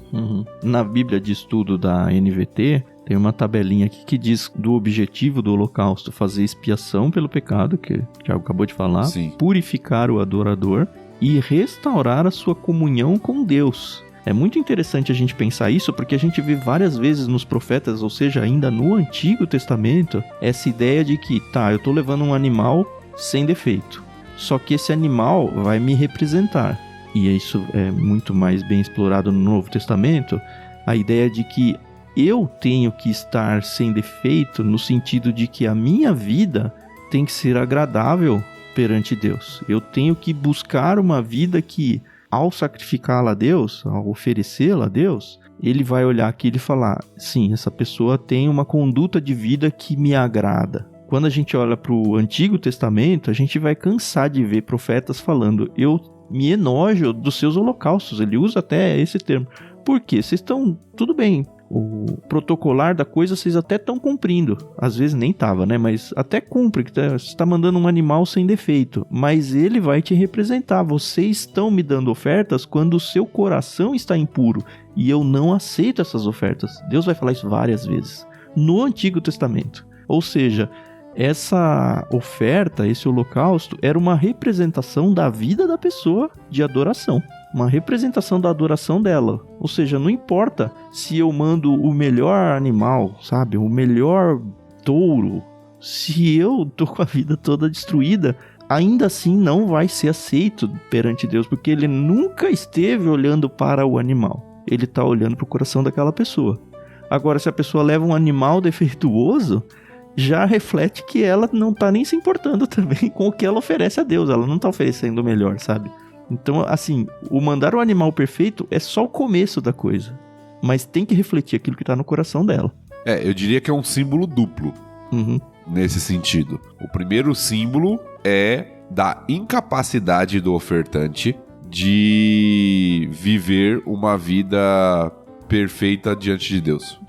Na Bíblia de Estudo da NVT, tem uma tabelinha aqui que diz do objetivo do holocausto: fazer expiação pelo pecado, que o Thiago acabou de falar, purificar o adorador e restaurar a sua comunhão com Deus. É muito interessante a gente pensar isso, porque a gente vê várias vezes nos profetas, ou seja, ainda no Antigo Testamento, essa ideia de que, eu tô levando um animal sem defeito, só que esse animal vai me representar. E isso é muito mais bem explorado no Novo Testamento, a ideia de que eu tenho que estar sem defeito, no sentido de que a minha vida tem que ser agradável perante Deus. Eu tenho que buscar uma vida que, ao sacrificá-la a Deus, ao oferecê-la a Deus, ele vai olhar aqui e falar, sim, essa pessoa tem uma conduta de vida que me agrada. Quando a gente olha para o Antigo Testamento, a gente vai cansar de ver profetas falando, eu me enojo dos seus holocaustos. Ele usa até esse termo. Por quê? Vocês estão, tudo bem, o protocolar da coisa vocês até estão cumprindo. Às vezes nem tava, né? Mas até cumpre, que você está mandando um animal sem defeito. Mas ele vai te representar. Vocês estão me dando ofertas quando o seu coração está impuro. E eu não aceito essas ofertas. Deus vai falar isso várias vezes. No Antigo Testamento. Ou seja, essa oferta, esse holocausto, era uma representação da vida da pessoa de adoração. Uma representação da adoração dela. Ou seja, não importa se eu mando o melhor animal, sabe? O melhor touro. Se eu tô com a vida toda destruída, ainda assim não vai ser aceito perante Deus, porque ele nunca esteve olhando para o animal. Ele tá olhando para o coração daquela pessoa. Agora, se a pessoa leva um animal defeituoso, já reflete que ela não tá nem se importando também com o que ela oferece a Deus. Ela não tá oferecendo o melhor, sabe? Então, assim, o mandar o animal perfeito é só o começo da coisa. Mas tem que refletir aquilo que tá no coração dela. Eu diria que é um símbolo duplo. Nesse sentido. O primeiro símbolo é da incapacidade do ofertante de viver uma vida perfeita diante de Deus.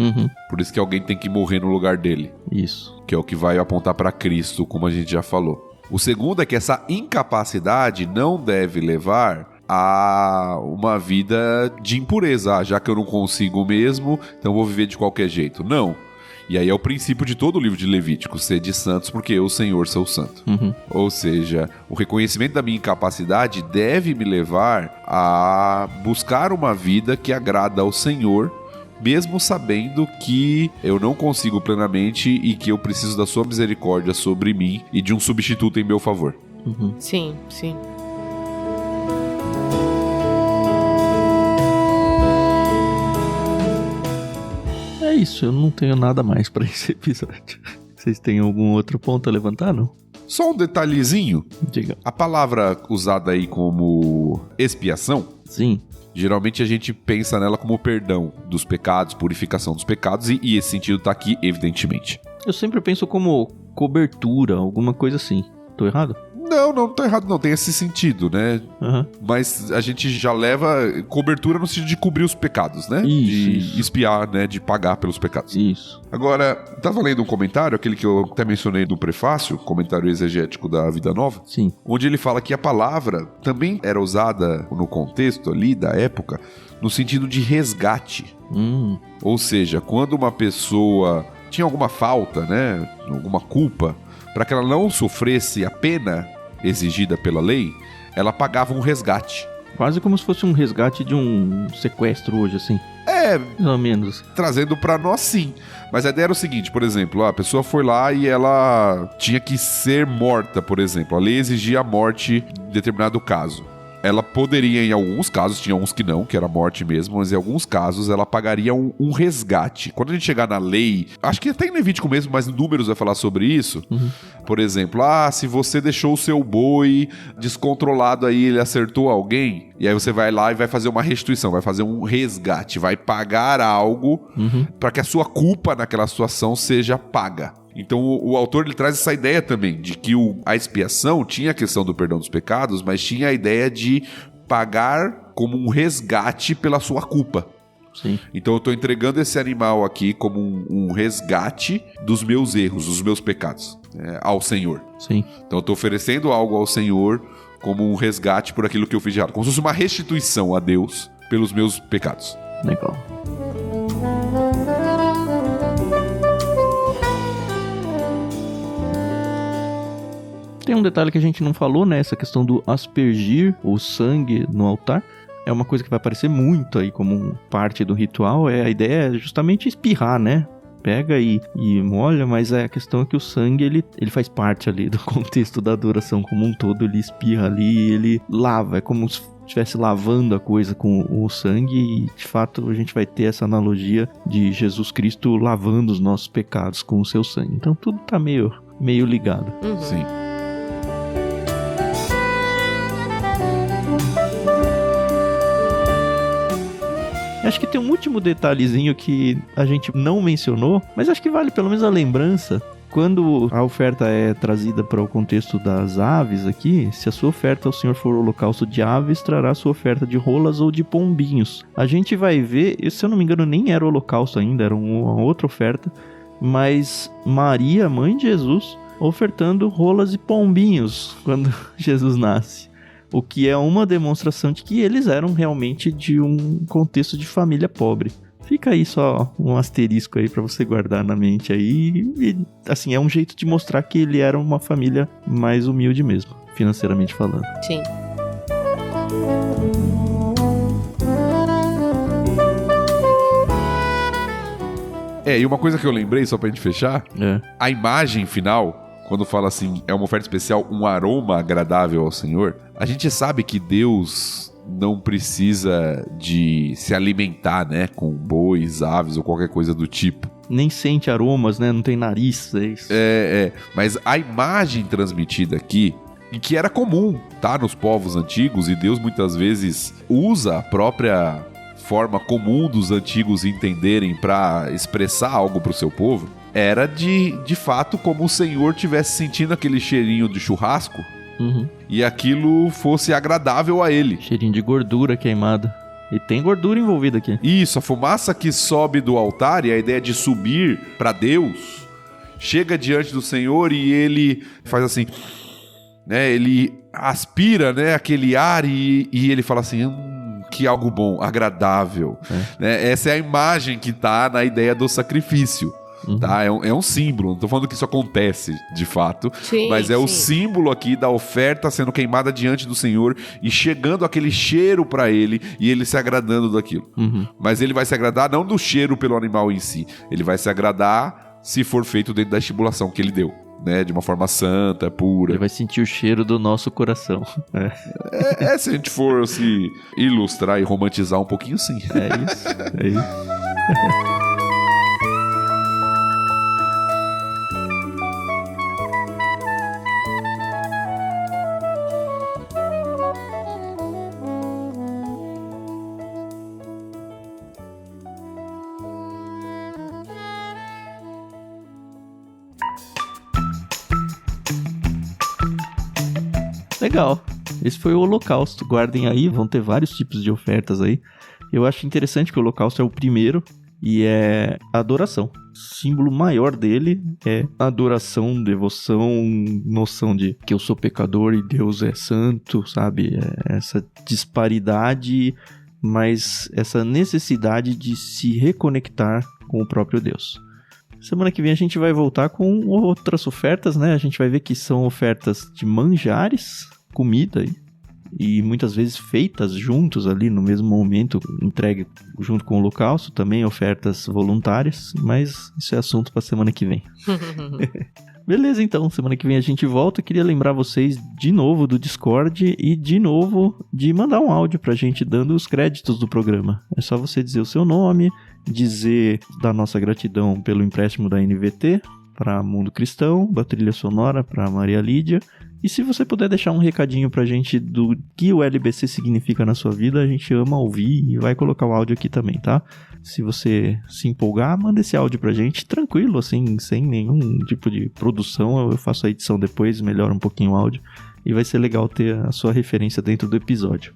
Por isso que alguém tem que morrer no lugar dele. Isso. Que é o que vai apontar para Cristo, como a gente já falou. O segundo é que essa incapacidade não deve levar a uma vida de impureza. Já que eu não consigo mesmo, então eu vou viver de qualquer jeito. Não. E aí é o princípio de todo o livro de Levítico: sede santos porque eu, Senhor, sou santo. Ou seja, o reconhecimento da minha incapacidade deve me levar a buscar uma vida que agrada ao Senhor, mesmo sabendo que eu não consigo plenamente e que eu preciso da sua misericórdia sobre mim e de um substituto em meu favor. Sim, sim. É isso, eu não tenho nada mais para esse episódio. Vocês têm algum outro ponto a levantar, não? Só um detalhezinho. Diga. A palavra usada aí como expiação, sim, geralmente a gente pensa nela como perdão dos pecados, purificação dos pecados, e esse sentido tá aqui, evidentemente. Eu sempre penso como cobertura, alguma coisa assim. Tô errado? Não tá errado não, tem esse sentido, né? Aham. Mas a gente já leva cobertura no sentido de cobrir os pecados, né? De Isso. expiar, né? De pagar pelos pecados. Isso. Agora, tava lendo um comentário, aquele que eu até mencionei no prefácio, comentário exegético da Vida Nova, Sim. onde ele fala que a palavra também era usada no contexto ali da época, no sentido de resgate. Ou seja, quando uma pessoa tinha alguma falta, né? Alguma culpa, para que ela não sofresse a pena exigida pela lei, ela pagava um resgate. Quase como se fosse um resgate de um sequestro hoje, assim. Mais ou menos. Trazendo pra nós, sim. Mas a ideia era o seguinte, por exemplo, a pessoa foi lá e ela tinha que ser morta, por exemplo. A lei exigia a morte em determinado caso. Ela poderia, em alguns casos, tinha uns que não, que era morte mesmo, mas em alguns casos ela pagaria um resgate. Quando a gente chegar na lei, acho que até em Levítico mesmo, mas em Números vai falar sobre isso. Por exemplo, se você deixou o seu boi descontrolado aí, ele acertou alguém, e aí você vai lá e vai fazer uma restituição, vai fazer um resgate, vai pagar algo para que a sua culpa naquela situação seja paga. Então o autor ele traz essa ideia também, de que a expiação tinha a questão do perdão dos pecados, mas tinha a ideia de pagar como um resgate pela sua culpa. Sim. Então eu estou entregando esse animal aqui como um resgate dos meus erros, dos meus pecados, ao Senhor. Sim. Então eu estou oferecendo algo ao Senhor como um resgate por aquilo que eu fiz de errado, como se fosse uma restituição a Deus pelos meus pecados. Legal. Tem um detalhe que a gente não falou, né? Essa questão do aspergir o sangue no altar. É uma coisa que vai aparecer muito aí como parte do ritual. A ideia é justamente espirrar, né? Pega e molha, mas a questão é que o sangue, ele faz parte ali do contexto da adoração como um todo. Ele espirra ali e ele lava. É como se estivesse lavando a coisa com o sangue. E, de fato, a gente vai ter essa analogia de Jesus Cristo lavando os nossos pecados com o seu sangue. Então, tudo tá meio ligado. Sim. Acho que tem um último detalhezinho que a gente não mencionou, mas acho que vale pelo menos a lembrança. Quando a oferta é trazida para o contexto das aves aqui, se a sua oferta ao Senhor for holocausto de aves, trará a sua oferta de rolas ou de pombinhos. A gente vai ver, se eu não me engano nem era holocausto ainda, era uma outra oferta, mas Maria, mãe de Jesus, ofertando rolas e pombinhos quando Jesus nasce. O que é uma demonstração de que eles eram realmente de um contexto de família pobre. Fica aí só um asterisco aí pra você guardar na mente aí. E, assim, é um jeito de mostrar que ele era uma família mais humilde mesmo, financeiramente falando. Sim. E uma coisa que eu lembrei, só pra gente fechar, a imagem final, quando fala assim, é uma oferta especial, um aroma agradável ao Senhor, a gente sabe que Deus não precisa de se alimentar, né, com bois, aves ou qualquer coisa do tipo. Nem sente aromas, né, não tem nariz, é isso. Mas a imagem transmitida aqui, e que era comum, tá, nos povos antigos, e Deus muitas vezes usa a própria forma comum dos antigos entenderem para expressar algo pro seu povo, era de fato como o Senhor tivesse sentindo aquele cheirinho de churrasco e aquilo fosse agradável a ele. Cheirinho de gordura queimada. E tem gordura envolvida aqui. Isso, a fumaça que sobe do altar e a ideia de subir para Deus, chega diante do Senhor e ele faz assim, né? Ele aspira, né, aquele ar e ele fala assim, que algo bom, agradável. Né? Essa é a imagem que tá na ideia do sacrifício. Tá? É um símbolo, não tô falando que isso acontece de fato, Sim, mas é o sim. símbolo aqui da oferta sendo queimada diante do Senhor e chegando aquele cheiro pra ele e ele se agradando daquilo. Mas ele vai se agradar não do cheiro pelo animal em si, ele vai se agradar se for feito dentro da estipulação que ele deu, né? De uma forma santa, pura. Ele vai sentir o cheiro do nosso coração. Se a gente for se ilustrar e romantizar um pouquinho, sim. É isso. Legal. Esse foi o holocausto. Guardem aí, vão ter vários tipos de ofertas aí. Eu acho interessante que o holocausto é o primeiro e é a adoração. O símbolo maior dele é adoração, devoção, noção de que eu sou pecador e Deus é santo, sabe? Essa disparidade, mas essa necessidade de se reconectar com o próprio Deus. Semana que vem a gente vai voltar com outras ofertas, né? A gente vai ver que são ofertas de manjares, comida e muitas vezes feitas juntos ali no mesmo momento, entregue junto com o holocausto, também ofertas voluntárias, mas isso é assunto para semana que vem. Beleza, então, semana que vem a gente volta. Queria lembrar vocês de novo do Discord e de novo de mandar um áudio pra gente dando os créditos do programa. É só você dizer o seu nome, dizer da nossa gratidão pelo empréstimo da NVT para Mundo Cristão, da trilha sonora para Maria Lídia. E se você puder deixar um recadinho pra gente do que o LBC significa na sua vida, a gente ama ouvir e vai colocar o áudio aqui também, tá? Se você se empolgar, manda esse áudio pra gente, tranquilo, assim, sem nenhum tipo de produção. Eu faço a edição depois, melhora um pouquinho o áudio e vai ser legal ter a sua referência dentro do episódio.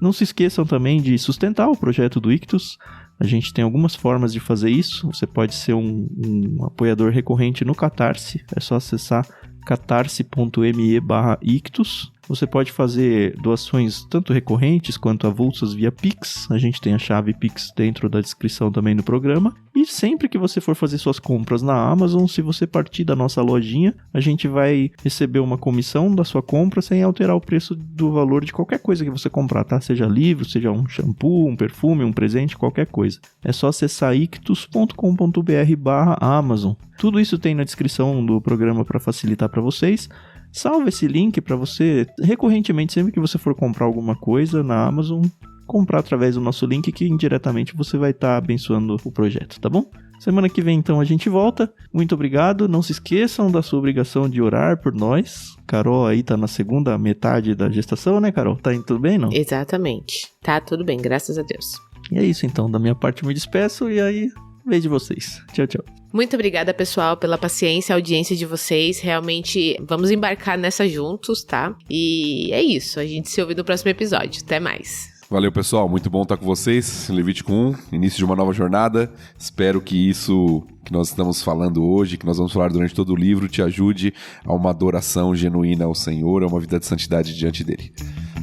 Não se esqueçam também de sustentar o projeto do Ictus. A gente tem algumas formas de fazer isso. Você pode ser um apoiador recorrente no Catarse. É só acessar catarse.me/ictus. Você pode fazer doações tanto recorrentes quanto avulsas via Pix. A gente tem a chave Pix dentro da descrição também do programa. E sempre que você for fazer suas compras na Amazon, se você partir da nossa lojinha, a gente vai receber uma comissão da sua compra sem alterar o preço do valor de qualquer coisa que você comprar, tá? Seja livro, seja um shampoo, um perfume, um presente, qualquer coisa. É só acessar ictus.com.br/Amazon. Tudo isso tem na descrição do programa para facilitar para vocês. Salve esse link para você, recorrentemente, sempre que você for comprar alguma coisa na Amazon, comprar através do nosso link, que indiretamente você vai estar abençoando o projeto, tá bom? Semana que vem, então, a gente volta. Muito obrigado. Não se esqueçam da sua obrigação de orar por nós. Carol aí tá na segunda metade da gestação, né, Carol? Tá indo tudo bem, não? Exatamente. Tá tudo bem, graças a Deus. E é isso, então. Da minha parte, eu me despeço e aí, vejo vocês. Tchau, tchau. Muito obrigada, pessoal, pela paciência, a audiência de vocês. Realmente, vamos embarcar nessa juntos, tá? E é isso. A gente se ouve no próximo episódio. Até mais. Valeu, pessoal. Muito bom estar com vocês. Levítico 1, início de uma nova jornada. Espero que isso que nós estamos falando hoje, que nós vamos falar durante todo o livro, te ajude a uma adoração genuína ao Senhor, a uma vida de santidade diante dele.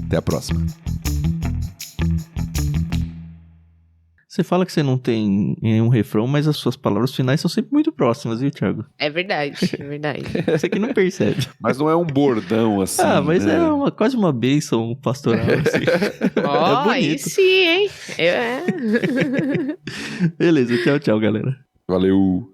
Até a próxima. Você fala que você não tem nenhum refrão, mas as suas palavras finais são sempre muito próximas, viu, Thiago? É verdade, é verdade. Você que não percebe. Mas não é um bordão assim. Mas né? é quase uma bênção pastoral, assim. Ó, bonito. aí sim, hein? Beleza, tchau, tchau, galera. Valeu.